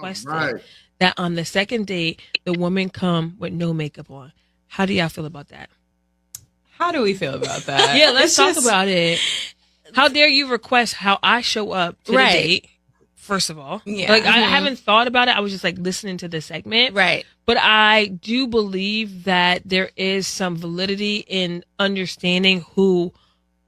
requested that on the second date, the woman come with no makeup on. How do y'all feel about that? How do we feel about that? Yeah, let's talk about it. How dare you request how I show up to the date? First of all, like I haven't thought about it. I was just like listening to the segment, right? But I do believe that there is some validity in understanding who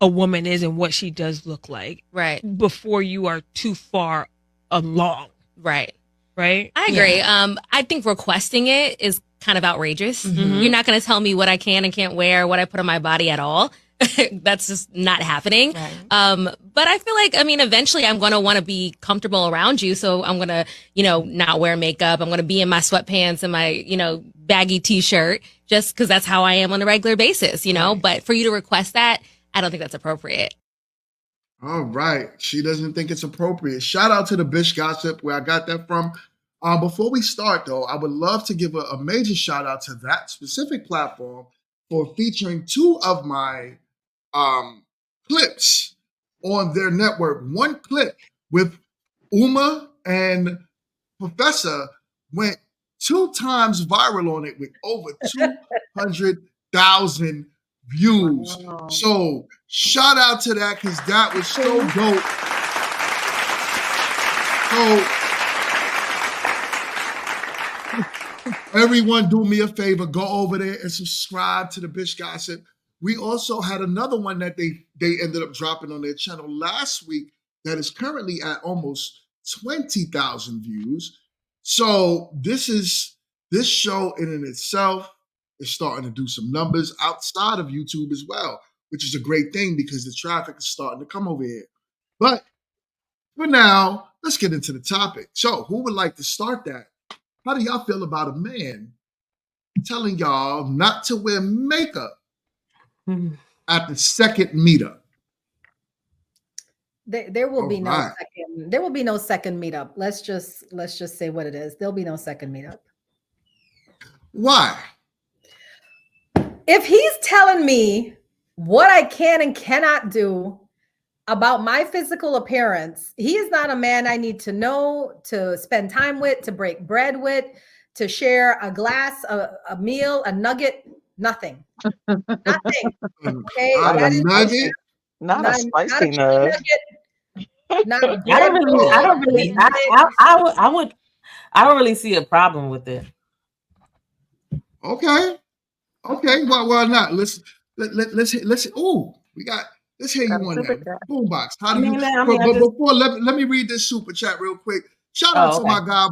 a woman is and what she does look like, right? Before you are too far along, right? Right? I agree. I think requesting it is kind of outrageous. You're not going to tell me what I can and can't wear, what I put on my body at all. That's just not happening. Right. But I feel like, I mean, eventually I'm going to want to be comfortable around you. So I'm going to, not wear makeup. I'm going to be in my sweatpants and my, baggy t-shirt just because that's how I am on a regular basis, Right. But for you to request that, I don't think that's appropriate. All right. She doesn't think it's appropriate. Shout out to the Bish Gossip where I got that from. Before we start, though, I would love to give a major shout out to that specific platform for featuring two of my clips on their network. One clip with Uma and Professor went 2 times viral on it with over 200,000 views. Wow. So shout out to that because that was so dope. So everyone do me a favor, go over there and subscribe to the Bish Gossip. We also had another one that they ended up dropping on their channel last week that is currently at almost 20,000 views. So this show in and itself is starting to do some numbers outside of YouTube as well, which is a great thing because the traffic is starting to come over here. But for now, let's get into the topic. So who would like to start that? How do y'all feel about a man telling y'all not to wear makeup at the second meetup? There will be no second. There will be no second meetup. Let's just say what it is. There'll be no second meetup. Why? If he's telling me what I can and cannot do about my physical appearance, he is not a man I need to know, to spend time with, to break bread with, to share a glass, a meal, a nugget, nothing. Nothing. Okay. Not a nugget. Not a spicy nugget. I don't really see a problem with it. Okay. Why not? Let's ooh, let's hear you on that. Boombox. How do you before let me read this super chat real quick. Shout out to my guy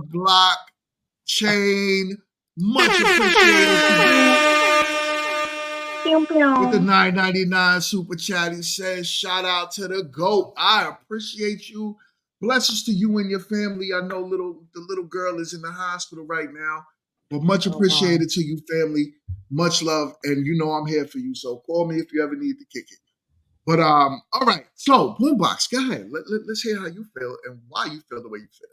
Blockchain. Much appreciated. With the $9.99 super chat, he says, shout out to the GOAT. I appreciate you. Blessings to you and your family. I know the little girl is in the hospital right now, but much appreciated to you, family. Much love, and I'm here for you. So call me if you ever need to kick it. But all right. So Boombox, go ahead. Let's hear how you feel and why you feel the way you feel.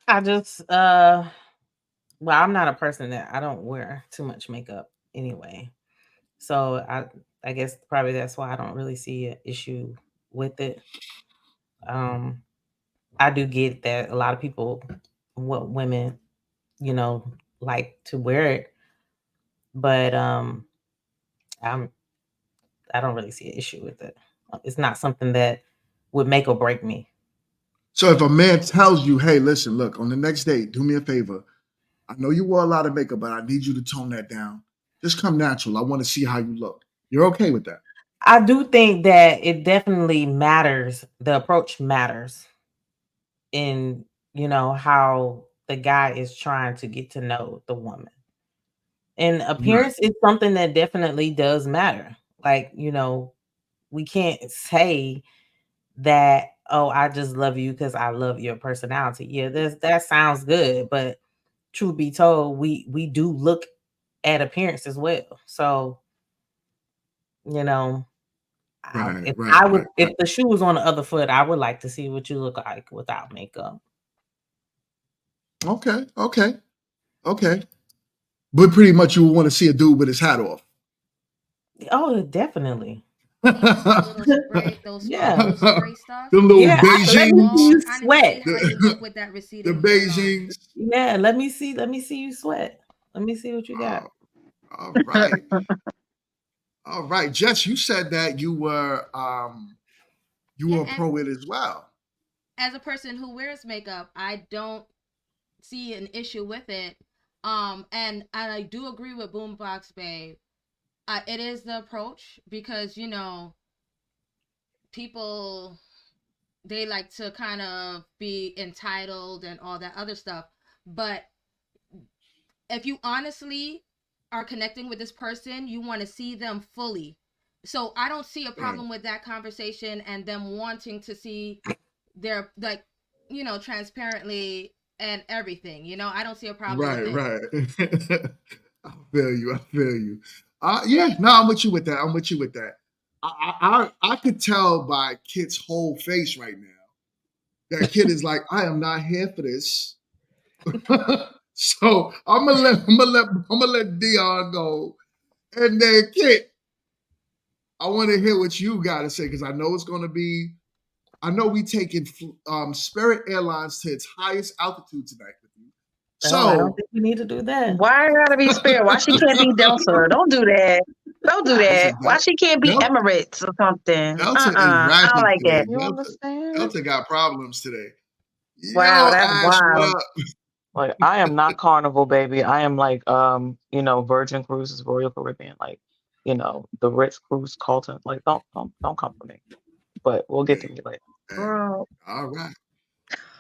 I just well, I'm not a person that I don't wear too much makeup anyway. So I guess probably that's why I don't really see an issue with it. I do get that a lot of people, women, like to wear it, but I don't really see an issue with it. It's not something that would make or break me. So if a man tells you, hey, listen, look, on the next date, do me a favor. I know you wore a lot of makeup, but I need you to tone that down. Just come natural. I want to see how you look. You're okay with that? I do think that it definitely matters. The approach matters in, how the guy is trying to get to know the woman. And appearance is something that definitely does matter. Like, we can't say that, oh, I just love you because I love your personality. Yeah, that sounds good. But truth be told, we do look at appearance as well. So, if the shoe was on the other foot, I would like to see what you look like without makeup. Okay. But pretty much you want to see a dude with his hat off. Oh, definitely. little spray, those little spray stuff. The little Beijing. Let me see you Trying sweat. to see how you look with that The receding hairline. Beijings. Yeah, let me see you sweat. Let me see what you got. All right. All right. Jess, you said that you were a pro it as well. As a person who wears makeup, I don't see an issue with it. And I do agree with Boombox Babe. It is the approach because, you know, people, they like to kind of be entitled and all that other stuff. But if you honestly are connecting with this person, you want to see them fully. So I don't see a problem with that conversation and them wanting to see their, like, you know, transparently and everything. You know, I don't see a problem with it. Right. I feel you. Yeah, no, I'm with you with that. I could tell by Kit's whole face right now that Kit is like, I am not here for this. So I'm gonna let Dion go, and then Kit, I want to hear what you got to say because I know it's gonna be. I know we taking Spirit Airlines to its highest altitude tonight with you. So I don't think we need to do that. Why gotta be Spirit? Why she can't be Delta? Don't do that. Don't do that. Why she can't be Emirates or something? Delta is I ratchet don't like today. it. You understand? Delta got problems today. Wow, that's Ash, wild. what up? Like I am not Carnival, baby. I am like Virgin Cruises, Royal Caribbean, like, the Ritz Cruise, Carlton. Like don't come for me. But we'll get to you later. Bro. All right.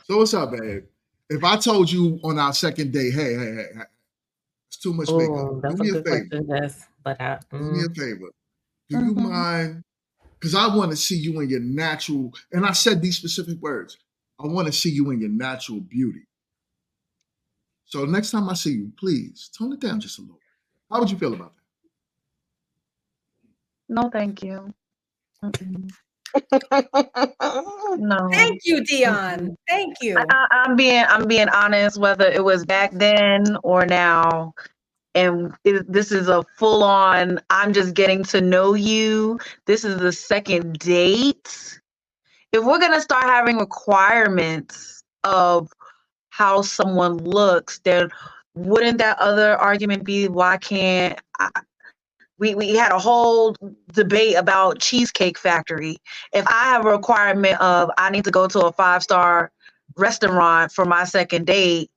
So what's up, babe? If I told you on our second date, hey, it's too much makeup. That's Do me a a good favor. question, yes. But Do me a favor. Do you mind? Because I want to see you in your natural, and I said these specific words. I want to see you in your natural beauty. So next time I see you, please tone it down just a little. How would you feel about that? No, thank you. No. Thank you, Dion. Thank you. I'm being honest, whether it was back then or now. And this is a full on, I'm just getting to know you. This is the second date. If we're going to start having requirements of how someone looks, then wouldn't that other argument be, why can't we had a whole debate about Cheesecake Factory. If I have a requirement of I need to go to a 5-star restaurant for my second date,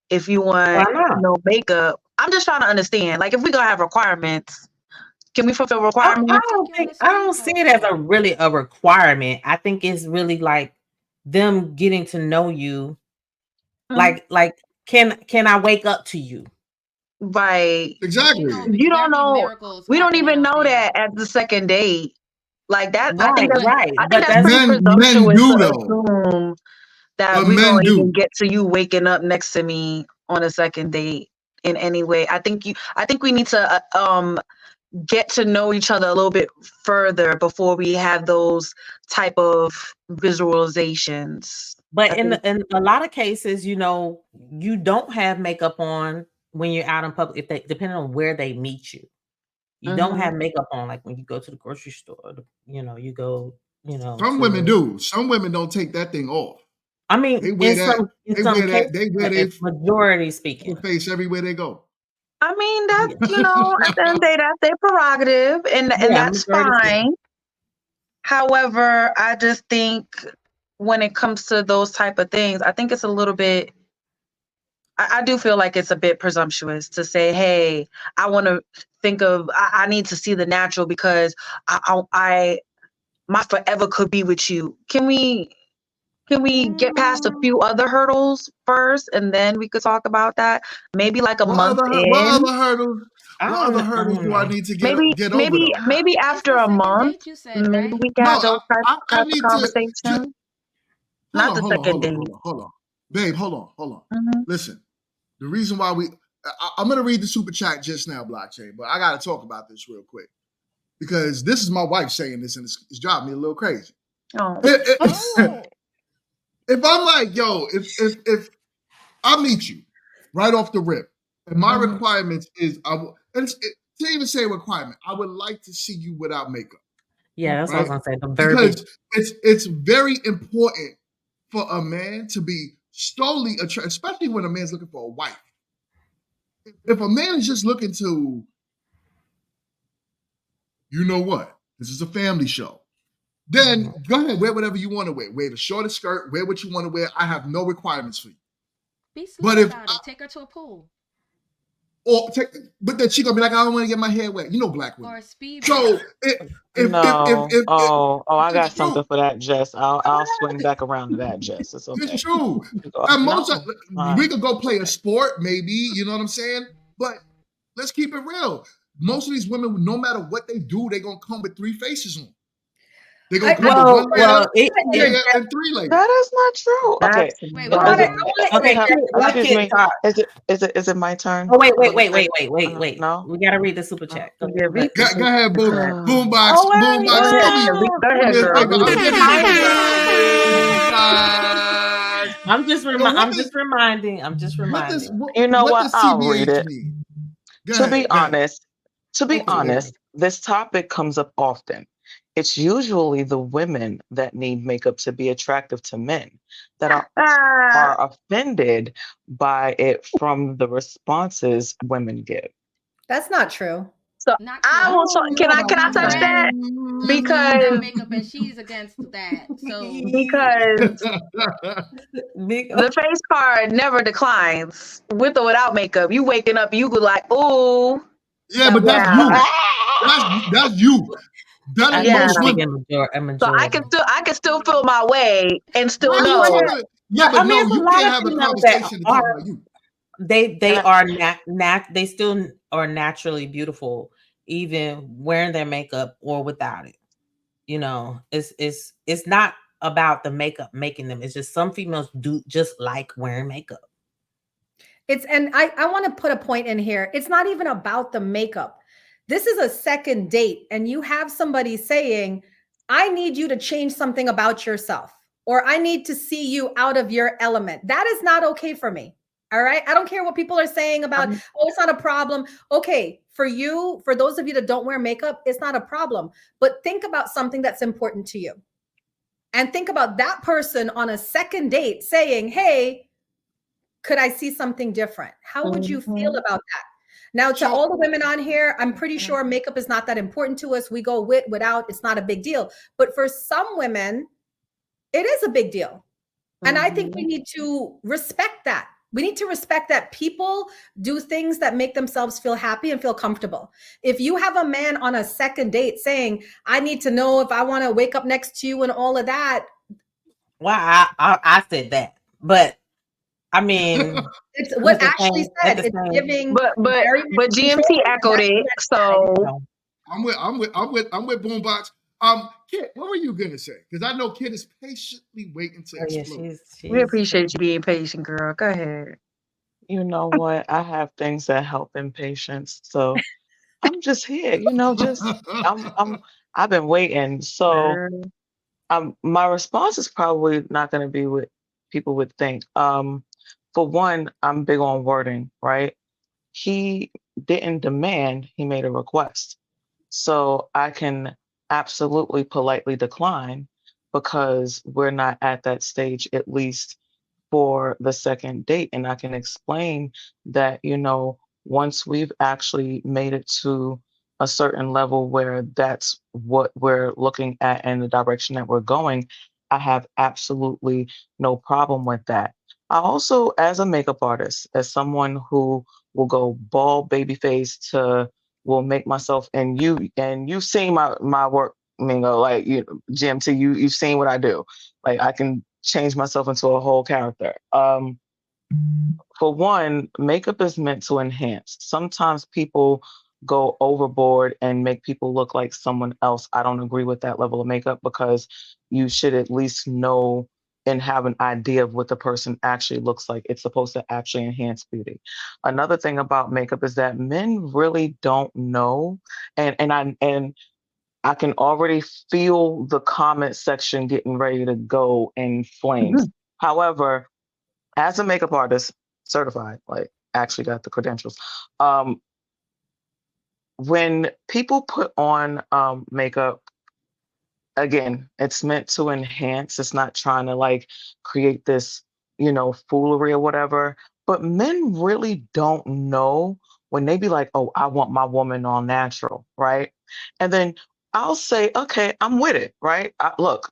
if you want no makeup, I'm just trying to understand. Like, if we're gonna have requirements, can we fulfill requirements? I don't see it as really a requirement. I think it's really like them getting to know you. Like can I wake up to you? Right. Exactly. You don't know. We don't even know that at the second date. Like that. Right, I think that's right. I think that's pretty presumptuous to assume that we don't even get to you waking up next to me on a second date in any way. I think we need to get to know each other a little bit further before we have those type of visualizations. But in a lot of cases, you don't have makeup on when you're out in public, depending on where they meet you. You don't have makeup on, like when you go to the grocery store, you go, Some women do. Some women don't take that thing off. I mean, they wear that. They wear their majority speaking face everywhere they go. I mean, that's, at the end of the day, that's their prerogative, and that's fine. However, I just think when it comes to those type of things, I think it's a little bit, I do feel like it's a bit presumptuous to say, hey, I want to think of, I need to see the natural because my forever could be with you. Can we get past a few other hurdles first, and then we could talk about that? Maybe like a month in. What other hurdles? What other hurdles do I need to get over? Maybe after a month, maybe we can have those type of conversations. Not the second date. Hold on. Babe, hold on. Listen, the reason why I'm going to read the super chat just now, Blockchain, but I got to talk about this real quick because this is my wife saying this, and it's driving me a little crazy. If I'm like, yo, if I meet you right off the rip, and my requirements is to even say a requirement, I would like to see you without makeup. Yeah, that's what I was right? gonna say. The verbiage. Because it's very important for a man to be solely attracted, especially when a man's looking for a wife. If a man is just looking to, you know what, this is a family show, then go ahead, wear whatever you want to wear. Wear the shortest skirt, wear what you want to wear. I have no requirements for you. Be smart about it. Take her to a pool. But then she gonna be like, I don't want to get my hair wet. You know, black women. Or a speed. So if I got something for that, Jess. I'll swing back around to that, Jess. It's okay. It's true. And we could go play a sport, maybe. You know what I'm saying? But let's keep it real. Most of these women, no matter what they do, they're gonna come with three faces on. They're gonna come with one layer and three layers. That is not true. Okay. Excuse me. Is it my turn? Oh wait. No, we gotta read the super chat. Go ahead, boombox. I'm just reminding. You know what? I'll read it. To be honest, this topic comes up often. It's usually the women that need makeup to be attractive to men that are offended by it from the responses women give. That's not true. So I will. Can I touch that? Because makeup and she's against that. So because the face card never declines with or without makeup. You waking up, you go like, ooh. Yeah, but that's you. That's you. That is most women. So I can still feel my way and still know. Yeah, but you can't have a conversation about you. They still are naturally beautiful, even wearing their makeup or without it. You know, it's not about the makeup making them. It's just some females do just like wearing makeup. I want to put a point in here. It's not even about the makeup. This is a second date, and you have somebody saying, I need you to change something about yourself, or I need to see you out of your element. That is not okay for me. All right. I don't care what people are saying about, it's not a problem. Okay. For you, for those of you that don't wear makeup, it's not a problem. But think about something that's important to you. And think about that person on a second date saying, hey, could I see something different? How would you feel about that? Now, to all the women on here, I'm pretty sure makeup is not that important to us. We go with, without, it's not a big deal. But for some women, it is a big deal. And I think we need to respect that. We need to respect that people do things that make themselves feel happy and feel comfortable. If you have a man on a second date saying, I need to know if I want to wake up next to you and all of that. Well, I said that, but I mean, it's what Ashley said. It's giving, but GMT echoed it. So I'm with Boombox. Kit, what were you gonna say? Because I know Kit is patiently waiting to explode. We appreciate you being patient, girl. Go ahead. You know what? I have things that help in patience, so I'm just here. You know, I've been waiting. So, my response is probably not going to be what people would think. For one, I'm big on wording, right? He didn't demand, he made a request. So I can absolutely politely decline because we're not at that stage, at least for the second date. And I can explain that, you know, once we've actually made it to a certain level where that's what we're looking at and the direction that we're going, I have absolutely no problem with that. I also, as a makeup artist, as someone who will go bald baby face to will make myself, and you've seen my work, Mingo, like GMT, you've seen what I do. Like I can change myself into a whole character. For one, makeup is meant to enhance. Sometimes people go overboard and make people look like someone else. I don't agree with that level of makeup because you should at least know and have an idea of what the person actually looks like. It's supposed to actually enhance beauty. Another thing about makeup is that men really don't know, and I can already feel the comment section getting ready to go in flames. However, as a makeup artist, certified, like actually got the credentials. When people put on makeup, again, it's meant to enhance. It's not trying to like create this, foolery or whatever. But men really don't know when they be like, oh, I want my woman all natural, right? And then I'll say, okay, I'm with it, right? Look,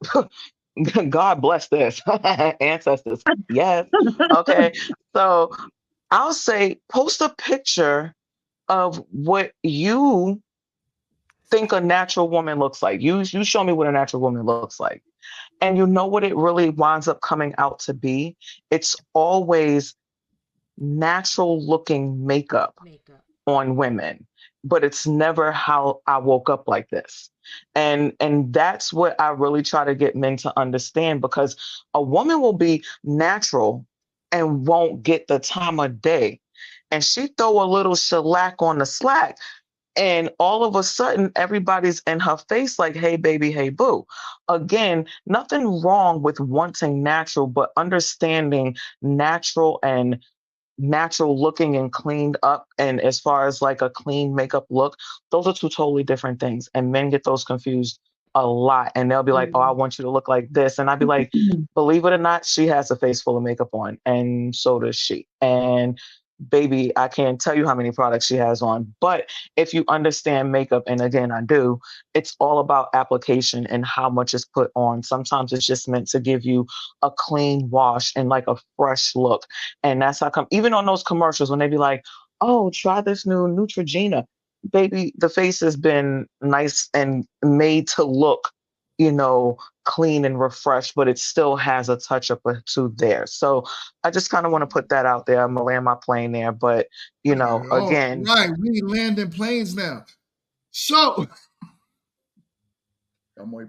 God bless this. Ancestors. Yes. Okay. So I'll say, post a picture of what you think a natural woman looks like. You show me what a natural woman looks like. And you know what it really winds up coming out to be? It's always natural looking makeup on women, but it's never how I woke up like this. And that's what I really try to get men to understand, because a woman will be natural and won't get the time of day. And she throw a little shellac on the slack, and all of a sudden, everybody's in her face like, hey, baby, hey, boo. Again, nothing wrong with wanting natural, but understanding natural and natural looking and cleaned up. And as far as like a clean makeup look, those are two totally different things. And men get those confused a lot. And they'll be like, oh, I want you to look like this. And I'd be like, believe it or not, she has a face full of makeup on. And so does she. And baby, I can't tell you how many products she has on. But if you understand makeup, and again, I do, it's all about application and how much is put on. Sometimes it's just meant to give you a clean wash and like a fresh look. And that's how come, even on those commercials, when they be like, oh, try this new Neutrogena. Baby, the face has been nice and made to look, clean and refreshed, but it still has a touch up or two there. So I just kind of want to put that out there. I'm gonna land my plane there, but again, right, we landing planes now. So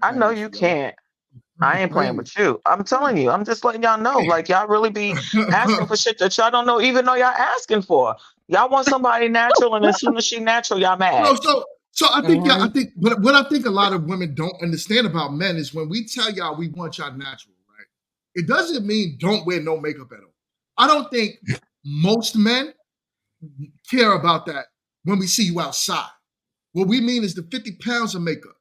I know you can't. I ain't playing with you. I'm telling you. I'm just letting y'all know. Like, y'all really be asking for shit that y'all don't know, even though y'all asking for. Y'all want somebody natural, and as soon as she natural, y'all mad. No, so I think but what I think a lot of women don't understand about men is when we tell y'all we want y'all natural, right? It doesn't mean don't wear no makeup at all. I don't think most men care about that when we see you outside. What we mean is the 50 pounds of makeup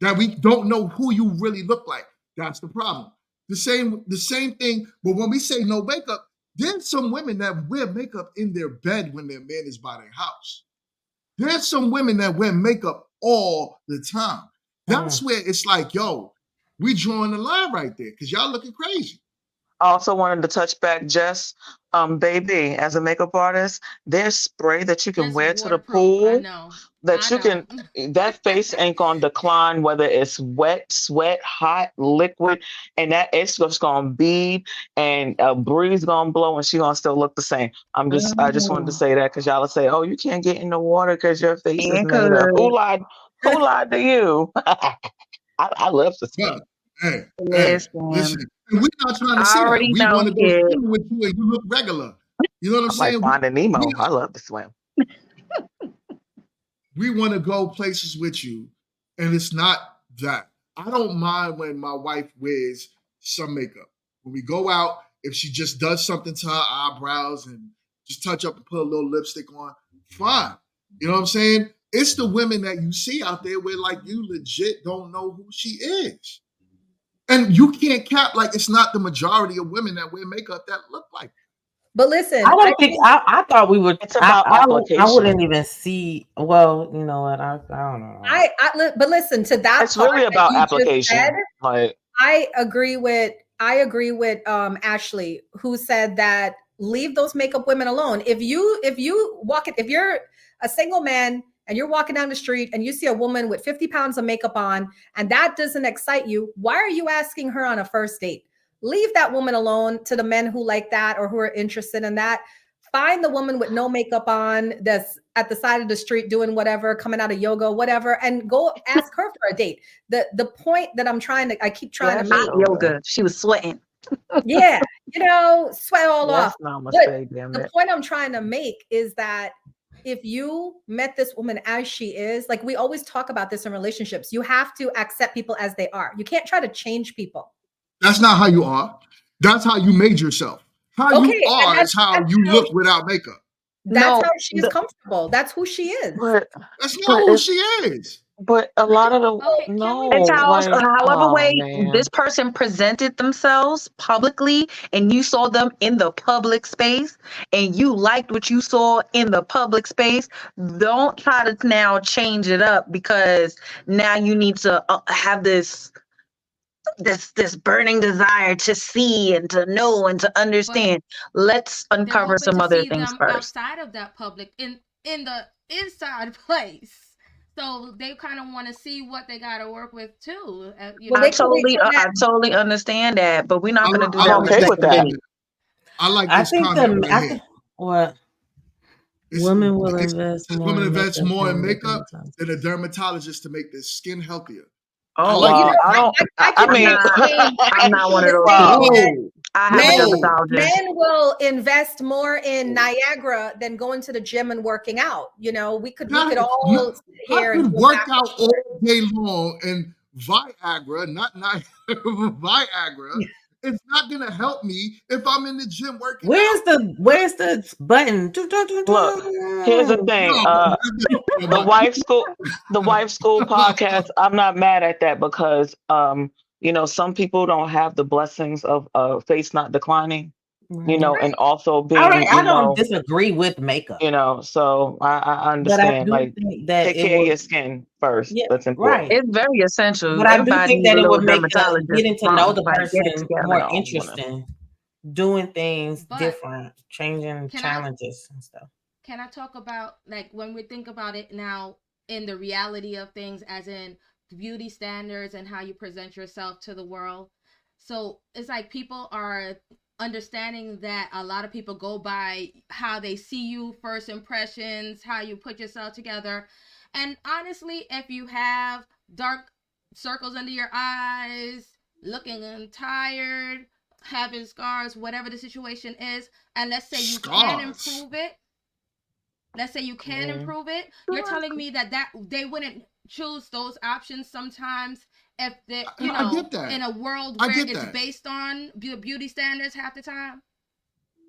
that we don't know who you really look like. That's the problem. The same thing, but when we say no makeup, there's some women that wear makeup in their bed when their man is by their house. There's some women that wear makeup all the time. That's where it's like, yo, we drawing the line right there because y'all looking crazy. I also wanted to touch back, Jess, baby, as a makeup artist, there's spray that you can wear to the pool that face ain't gonna decline, whether it's wet, sweat, hot, liquid, and that it's just gonna bead, and a breeze gonna blow, and she gonna still look the same. I just wanted to say that because y'all will say, oh, you can't get in the water because your face is made up. Who lied to you? I love to swim. Hey, listen. We're not trying to see that. We want to go swimming with you and you look regular. You know what I'm saying? Like Finding Nemo. I love to swim. We want to go places with you, and it's not that. I don't mind when my wife wears some makeup. When we go out, if she just does something to her eyebrows and just touch up and put a little lipstick on, fine. You know what I'm saying? It's the women that you see out there where like you legit don't know who she is. And you can't cap like it's not the majority of women that wear makeup that look like that. But listen, I don't think I thought we would. It's about application. I wouldn't even see. Well, you know what? I don't know. But listen to that. It's really about application. Like I agree with Ashley, who said that leave those makeup women alone. If you're a single man and you're walking down the street and you see a woman with 50 pounds of makeup on and that doesn't excite you, why are you asking her on a first date? Leave that woman alone. To the men who like that or who are interested in that, find the woman with no makeup on that's at the side of the street doing whatever, coming out of yoga, whatever, and go ask her for a date. The point that I keep trying to make. Yoga. She was sweating. Yeah, sweat all off. The point I'm trying to make is that if you met this woman as she is, like we always talk about this in relationships, you have to accept people as they are. You can't try to change people. That's not how you are. That's how you made yourself. How you are is how you look without makeup. That's how she's comfortable. That's who she is. That's not who she is. But a lot of the Okay, no, It's how, like, however oh way man. this person presented themselves publicly, and you saw them in the public space, and you liked what you saw in the public space. Don't try to now change it up because now you need to have this burning desire to see and to know and to but understand. Let's they're uncover hoping some to other see things them first. outside of that public in the inside place. So they kind of want to see what they got to work with too. You Well, know, I they could be totally, doing I that. totally understand that, but we're not going to do I'm that like with okay this with second that. date. comment. I like I this think comment right I here. think what It's, women will it's, invest says more women in invest makeup more in than the makeup than a dermatologist. dermatologist to make their skin healthier. I Oh, Well, like you Well, this. know, I don't. I I can I'm mean, say not. the same. I I'm can not say one of the those same people. that Whoa, I have a men whoa. dermatologist. men will invest more in Niagara than going to the gym and working out. You know, we could all sit I here and can go work back and out all day long and Viagra, not Viagra. It's not gonna help me if I'm in the gym working out. Where's the button? look. Here's the thing. No, The wife school, the wife school podcast. I'm not mad at that because, some people don't have the blessings of face not declining. Right. And also All right, being, I don't disagree with makeup, So I but I understand. do Like, think that take it care of would, your skin first. yeah, That's important. right. It's very essential. But I do Everybody think needs that a it little would make dermatologist. getting to know the Like, get it person together. more No, whatever. interesting, doing things but different, changing can I challenges and stuff. can I talk about like when we think about it now in the reality of things, as in beauty standards and how you present yourself to the world? So it's like people are understanding that a lot of people go by how they see you, first impressions, how you put yourself together. And honestly, if you have dark circles under your eyes, looking tired, having scars, whatever the situation is, and let's say you can scars. improve it, let's say you can Mm. improve it, you're telling me that they wouldn't choose those options sometimes if they, I get that. in a world I where get it's that. based on beauty standards half the time?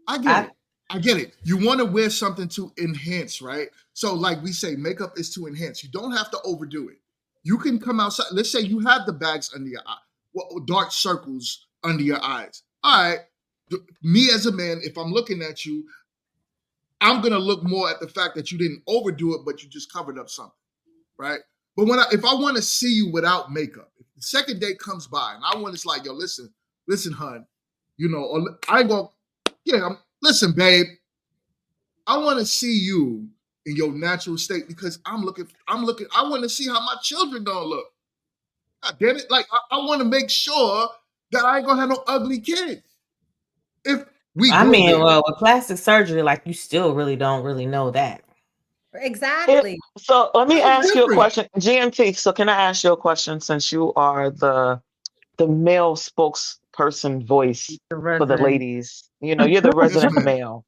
I get I it. I get it. You want to wear something to enhance, right? So, like we say, makeup is to enhance. You don't have to overdo it. You can come outside. Let's say you have the bags under your eye, dark circles under your eyes. All right. Me as a man, if I'm looking at you, I'm gonna look more at the fact that you didn't overdo it, but you just covered up something, right? But if I want to see you without makeup, if the second date comes by and I want it's like, yo, listen, hun, or I ain't gonna, listen, babe, I want to see you in your natural state because I want to see how my children gonna look. God damn it. Like, I want to make sure that I ain't gonna have no ugly kids. If we go there. well, with plastic surgery, like you still really don't really know that. Exactly. So let me That's ask you a different. question, GMT. So can I ask you a question since you are the male spokesperson voice The for the resident. ladies? You're the Yes, resident ma'am. male.